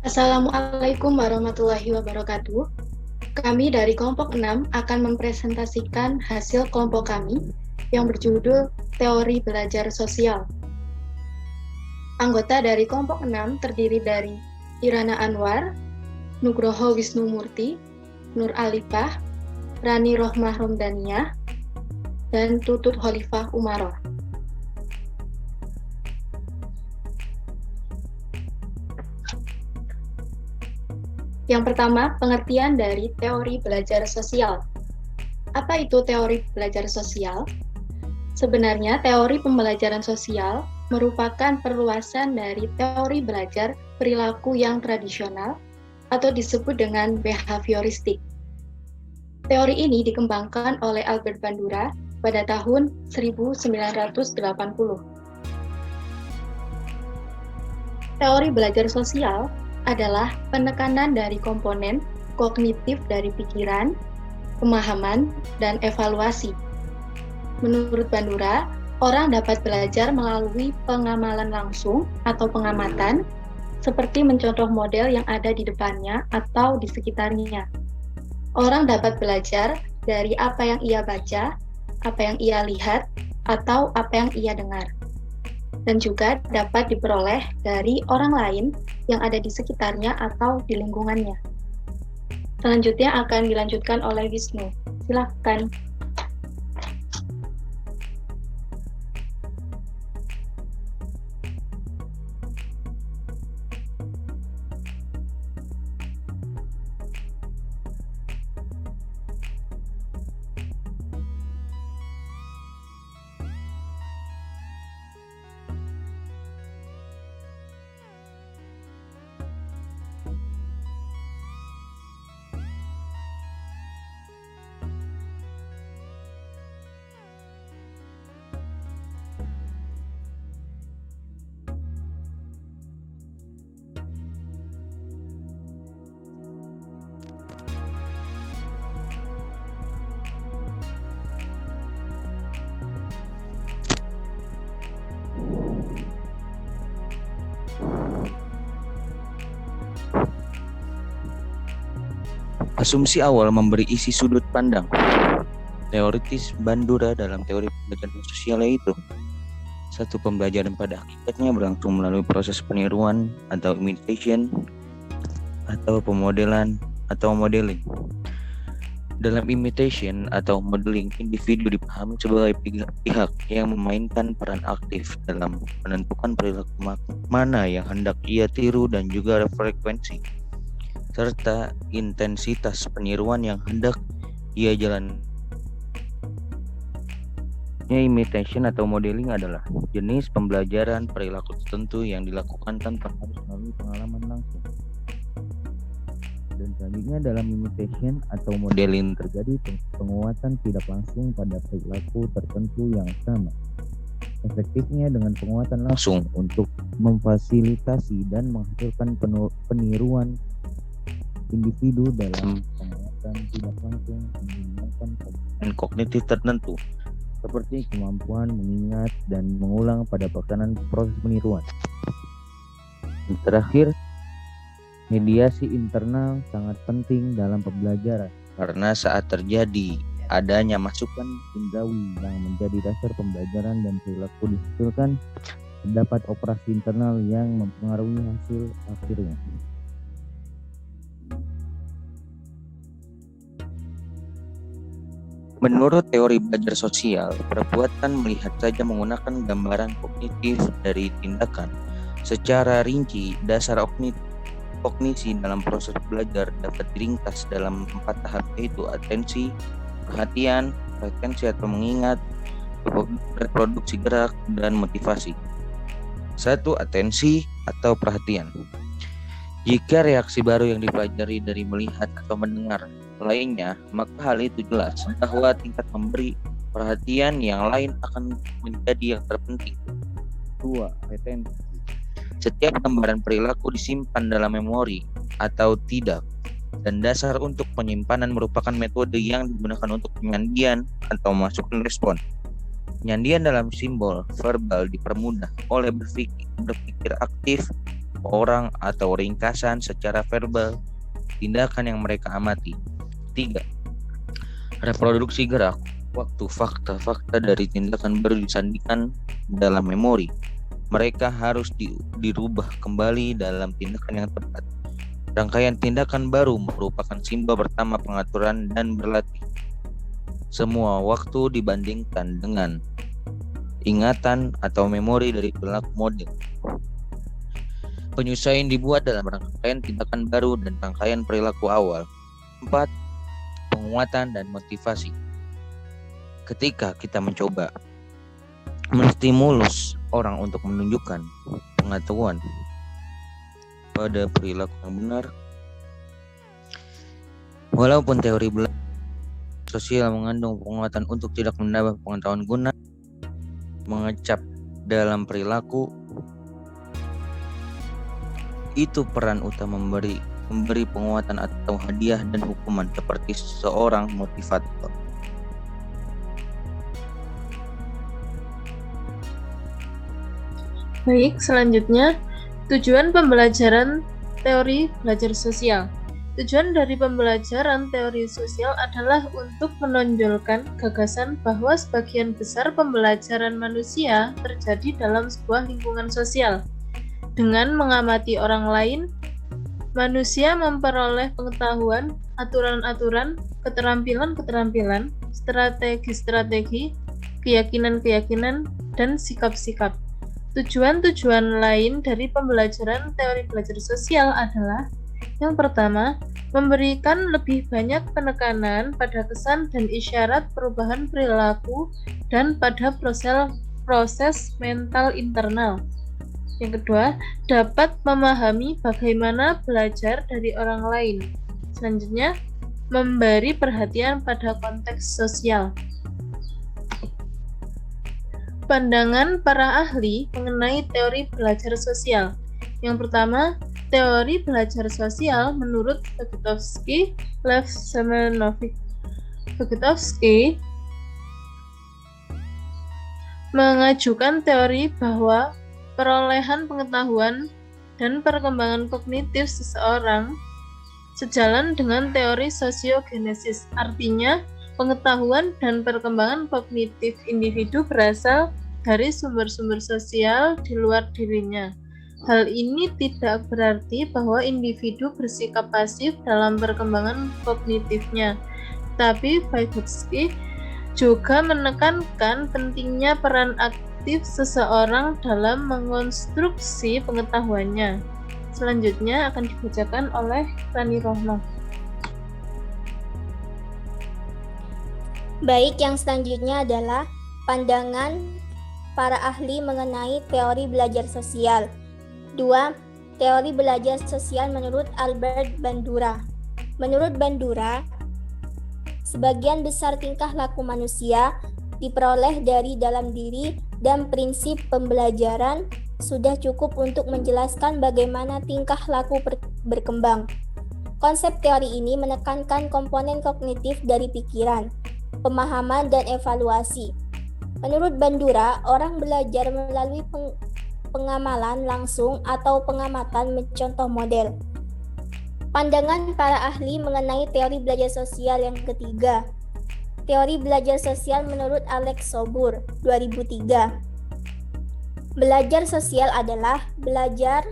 Assalamualaikum warahmatullahi wabarakatuh. Kami dari kelompok 6 akan mempresentasikan hasil kelompok kami yang berjudul Teori Belajar Sosial. Anggota dari kelompok 6 terdiri dari Irana Anwar, Nugroho Wisnumurti, Nur Alifah, Rani Rohmah Romdaniyah, dan Tutut Khalifah Umaroh. Yang pertama, pengertian dari teori belajar sosial. Apa itu teori belajar sosial? Sebenarnya, teori pembelajaran sosial merupakan perluasan dari teori belajar perilaku yang tradisional atau disebut dengan behavioristik. Teori ini dikembangkan oleh Albert Bandura pada tahun 1980. Teori belajar sosial adalah penekanan dari komponen kognitif dari pikiran, pemahaman, dan evaluasi. Menurut Bandura, orang dapat belajar melalui pengamalan langsung atau pengamatan, seperti mencontoh model yang ada di depannya atau di sekitarnya. Orang dapat belajar dari apa yang ia baca, apa yang ia lihat, atau apa yang ia dengar. Dan juga dapat diperoleh dari orang lain yang ada di sekitarnya atau di lingkungannya. Selanjutnya akan dilanjutkan oleh Wisnu. Silakan. Asumsi awal memberi isi sudut pandang teoritis Bandura dalam teori pembelajaran sosial yaitu satu, pembelajaran pada hakikatnya berlangsung melalui proses peniruan atau imitation atau pemodelan atau modeling. Dalam imitation atau modeling, individu dipahami sebagai pihak yang memainkan peran aktif dalam menentukan perilaku mana yang hendak ia tiru dan juga frekuensi serta intensitas peniruan yang hendak ia jalan. Imitation atau modeling adalah jenis pembelajaran perilaku tertentu yang dilakukan tanpa harus melalui pengalaman langsung. Dan selanjutnya dalam imitation atau modeling terjadi penguatan tidak langsung pada perilaku tertentu yang sama. Efektifnya dengan penguatan langsung untuk memfasilitasi dan menghasilkan peniruan individu dalam penguatan tidak langsung menggunakan komponen kognitif tertentu seperti kemampuan mengingat dan mengulang pada pelaksanaan proses peniruan. Dan terakhir, mediasi internal sangat penting dalam pembelajaran karena saat terjadi adanya masukan indrawi yang menjadi dasar pembelajaran dan perilaku dihasilkan, terdapat operasi internal yang mempengaruhi hasil akhirnya. Menurut teori belajar sosial, perbuatan melihat saja menggunakan gambaran kognitif dari tindakan. Secara rinci, dasar kognisi dalam proses belajar dapat diringkas dalam 4 tahap, yaitu atensi, perhatian, retensi atau mengingat, reproduksi gerak, dan motivasi. 1. Atensi atau perhatian. Jika reaksi baru yang dipelajari dari melihat atau mendengar lainnya, maka hal itu jelas bahwa tingkat memberi perhatian yang lain akan menjadi yang terpenting. 2. Retensi. Setiap gambaran perilaku disimpan dalam memori atau tidak, dan dasar untuk penyimpanan merupakan metode yang digunakan untuk penyandian atau masukan respon. Penyandian dalam simbol verbal dipermudah oleh berpikir aktif orang, atau ringkasan secara verbal tindakan yang mereka amati. 3. Reproduksi gerak. Waktu fakta-fakta dari tindakan baru disandikan dalam memori, mereka harus dirubah kembali dalam tindakan yang tepat. Rangkaian tindakan baru merupakan simbol pertama pengaturan dan berlatih. Semua waktu dibandingkan dengan ingatan atau memori dari perilaku model. Penyesuaian dibuat dalam rangkaian tindakan baru dan rangkaian perilaku awal. 4. Penguatan dan motivasi. Ketika kita mencoba menstimulus orang untuk menunjukkan pengetahuan pada perilaku yang benar, walaupun teori belajar sosial mengandung penguatan untuk tidak menambah pengetahuan guna mengecap dalam perilaku, itu peran utama memberi penguatan atau hadiah dan hukuman seperti seorang motivator. Baik, selanjutnya tujuan pembelajaran teori belajar sosial. Tujuan dari pembelajaran teori sosial adalah untuk menonjolkan gagasan bahwa sebagian besar pembelajaran manusia terjadi dalam sebuah lingkungan sosial. Dengan mengamati orang lain, manusia memperoleh pengetahuan, aturan-aturan, keterampilan-keterampilan, strategi-strategi, keyakinan-keyakinan, dan sikap-sikap. Tujuan-tujuan lain dari pembelajaran teori belajar sosial adalah: yang pertama, memberikan lebih banyak penekanan pada kesan dan isyarat perubahan perilaku dan pada proses mental internal. Yang kedua, dapat memahami bagaimana belajar dari orang lain. Selanjutnya, memberi perhatian pada konteks sosial. Pandangan para ahli mengenai teori belajar sosial. Yang pertama, teori belajar sosial menurut Vygotsky, Lev Semenovich. Vygotsky mengajukan teori bahwa perolehan pengetahuan dan perkembangan kognitif seseorang sejalan dengan teori sosiogenesis. Artinya, pengetahuan dan perkembangan kognitif individu berasal dari sumber-sumber sosial di luar dirinya. Hal ini tidak berarti bahwa individu bersikap pasif dalam perkembangan kognitifnya, tapi Vygotsky juga menekankan pentingnya peran aktif seseorang dalam mengonstruksi pengetahuannya. Selanjutnya akan dibacakan oleh Rani Rohmah. Baik, yang selanjutnya adalah pandangan para ahli mengenai teori belajar sosial. 2. Teori belajar sosial menurut Albert Bandura. Menurut Bandura, sebagian besar tingkah laku manusia diperoleh dari dalam diri dan prinsip pembelajaran sudah cukup untuk menjelaskan bagaimana tingkah laku berkembang. Konsep teori ini menekankan komponen kognitif dari pikiran, pemahaman, dan evaluasi. Menurut Bandura, orang belajar melalui pengamalan langsung atau pengamatan mencontoh model. Pandangan para ahli mengenai teori belajar sosial yang ketiga. Teori belajar sosial menurut Alex Sobur, 2003. Belajar sosial adalah belajar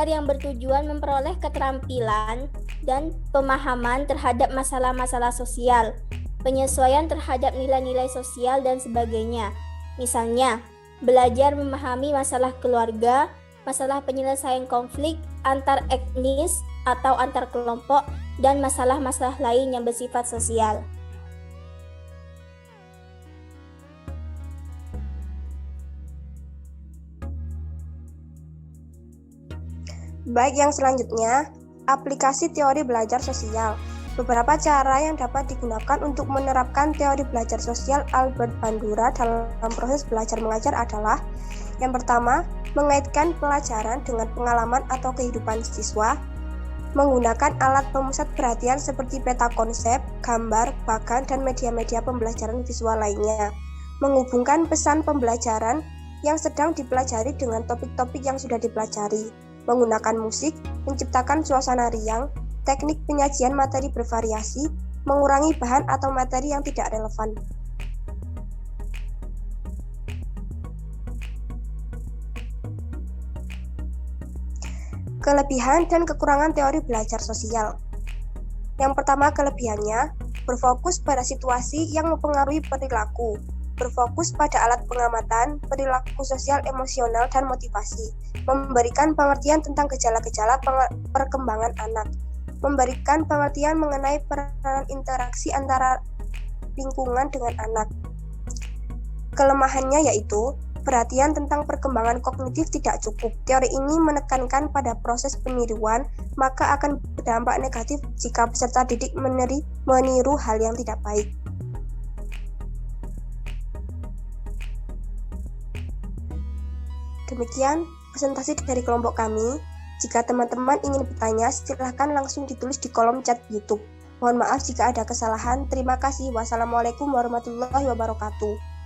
yang bertujuan memperoleh keterampilan dan pemahaman terhadap masalah-masalah sosial, penyesuaian terhadap nilai-nilai sosial, dan sebagainya. Misalnya, belajar memahami masalah keluarga, masalah penyelesaian konflik antar etnis atau antar kelompok, dan masalah-masalah lain yang bersifat sosial. Baik, yang selanjutnya, aplikasi teori belajar sosial. Beberapa cara yang dapat digunakan untuk menerapkan teori belajar sosial Albert Bandura dalam proses belajar mengajar adalah: yang pertama, mengaitkan pelajaran dengan pengalaman atau kehidupan siswa, menggunakan alat pemusat perhatian seperti peta konsep, gambar, bagan, dan media-media pembelajaran visual lainnya. menghubungkan pesan pembelajaran yang sedang dipelajari dengan topik-topik yang sudah dipelajari, menggunakan musik, menciptakan suasana riang, teknik penyajian materi bervariasi, mengurangi bahan atau materi yang tidak relevan. Kelebihan dan kekurangan teori belajar sosial. Yang pertama, kelebihannya berfokus pada situasi yang mempengaruhi perilaku, berfokus pada alat pengamatan, perilaku sosial, emosional, dan motivasi, memberikan pengertian tentang gejala-gejala perkembangan anak, memberikan pengertian mengenai peranan interaksi antara lingkungan dengan anak. Kelemahannya yaitu perhatian tentang perkembangan kognitif tidak cukup. Teori ini menekankan pada proses peniruan, maka akan berdampak negatif jika peserta didik meniru hal yang tidak baik. Demikian presentasi dari kelompok kami. Jika teman-teman ingin bertanya, silahkan langsung ditulis di kolom chat YouTube. Mohon maaf jika ada kesalahan. Terima kasih. Wassalamualaikum warahmatullahi wabarakatuh.